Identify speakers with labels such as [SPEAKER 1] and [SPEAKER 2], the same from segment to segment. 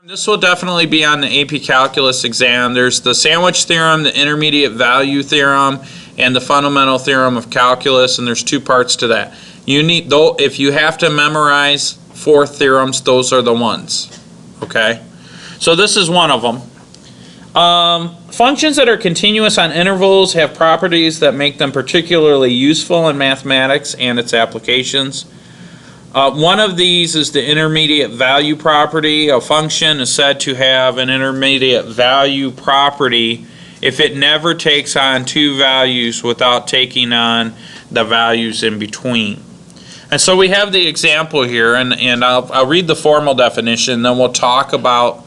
[SPEAKER 1] This will definitely be on the AP Calculus exam. There's the sandwich theorem, the intermediate value theorem, and the fundamental theorem of calculus, and there's two parts to that. You need, though, if you have to memorize 4 theorems, those are the ones. Okay? So this is one of them. Functions that are continuous on intervals have properties that make them particularly useful in mathematics and its applications. One of these is the intermediate value property. A function is said to have an intermediate value property if it never takes on 2 values without taking on the values in between. And so we have the example here, and I'll read the formal definition, then we'll talk about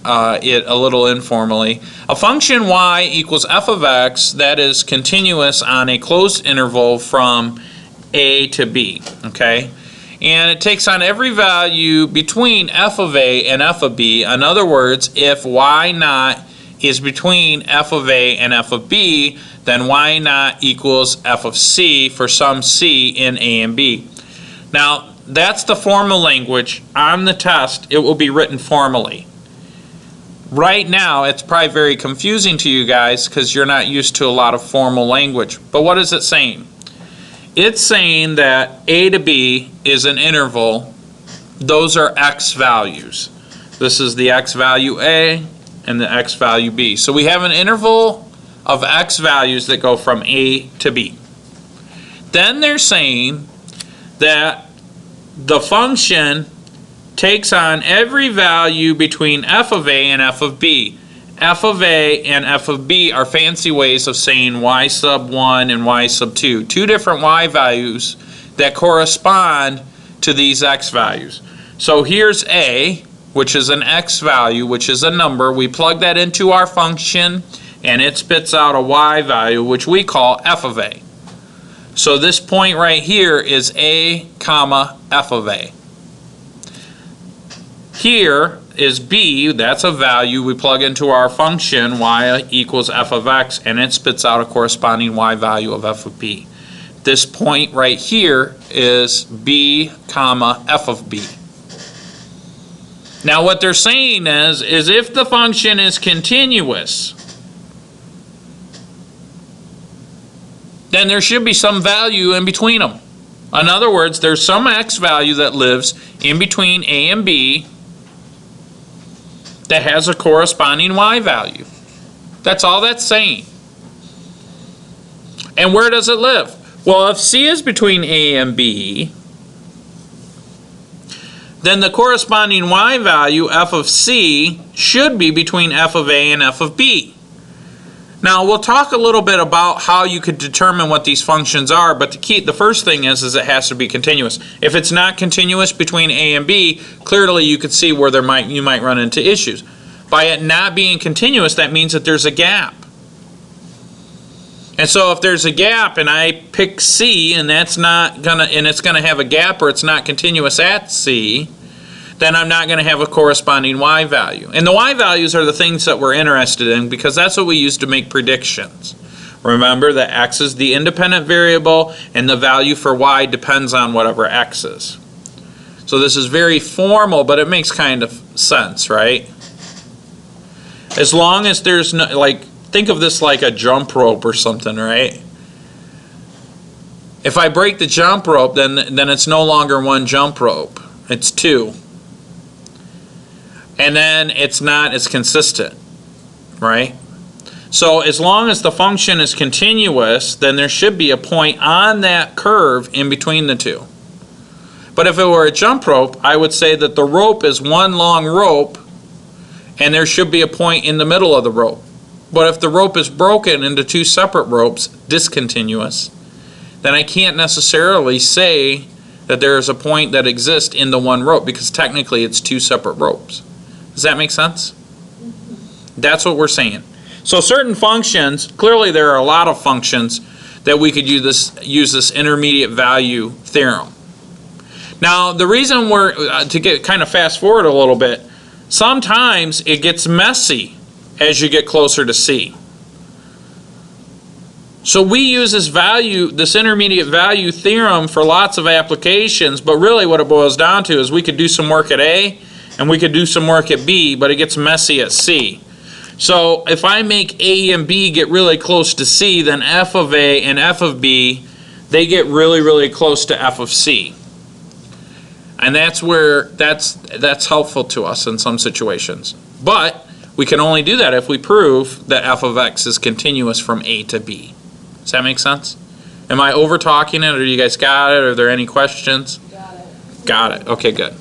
[SPEAKER 1] it a little informally. A function y equals f of x that is continuous on a closed interval from a to b. Okay? And it takes on every value between f of a and f of b. In other words, if y naught is between f of a and f of b, then y naught equals f of c for some c in a and b. Now, that's the formal language. On the test, it will be written formally. Right now, it's probably very confusing to you guys because you're not used to a lot of formal language. But what is it saying? It's saying that a to b is an interval. Those are x values. This is the x value a and the x value b. So we have an interval of x values that go from a to b. Then they're saying that the function takes on every value between f of a and f of b. F of a and f of b are fancy ways of saying y sub 1 and y sub 2. 2 different y values that correspond to these x values. So here's a, which is an x value, which is a number. We plug that into our function, and it spits out a y value, which we call f of a. So this point right here is a comma f of a. Here is b, that's a value we plug into our function y equals f of x, and it spits out a corresponding y value of f of b. This point right here is b comma f of b. Now what they're saying is if the function is continuous, then there should be some value in between them. In other words, there's some x value that lives in between a and b that has a corresponding y value. That's all that's saying. And where does it live? Well, if c is between a and b, then the corresponding y value, f of c, should be between f of a and f of b. Now, we'll talk a little bit about how you could determine what these functions are, but the first thing is it has to be continuous. If it's not continuous between a and b, clearly you could see where you might run into issues. By it not being continuous, that means that there's a gap. And so if there's a gap and I pick c and it's gonna have a gap or it's not continuous at c, then I'm not going to have a corresponding y value. And the y values are the things that we're interested in because that's what we use to make predictions. Remember that x is the independent variable and the value for y depends on whatever x is. So this is very formal, but it makes kind of sense, right? As long as there's no, like, think of this like a jump rope or something, right? If I break the jump rope, then it's no longer one jump rope. It's 2. And then it's not as consistent, right? So as long as the function is continuous, then there should be a point on that curve in between the two. But if it were a jump rope, I would say that the rope is one long rope and there should be a point in the middle of the rope. But if the rope is broken into 2 separate ropes, discontinuous, then I can't necessarily say that there is a point that exists in the one rope because technically it's 2 separate ropes. Does that make sense? That's what we're saying. So certain functions, clearly there are a lot of functions that we could use this intermediate value theorem. Now the reason we're, to get kind of fast forward a little bit, sometimes it gets messy as you get closer to c. So we use this intermediate value theorem for lots of applications, but really what it boils down to is we could do some work at A and we could do some work at B, but it gets messy at C. So if I make A and B get really close to C, then f of A and f of B, they get really, really close to f of C. And that's where that's helpful to us in some situations. But we can only do that if we prove that f of x is continuous from A to B. Does that make sense? Am I over talking it, or you guys got it? Are there any questions?
[SPEAKER 2] Got it.
[SPEAKER 1] Got it. Okay, good.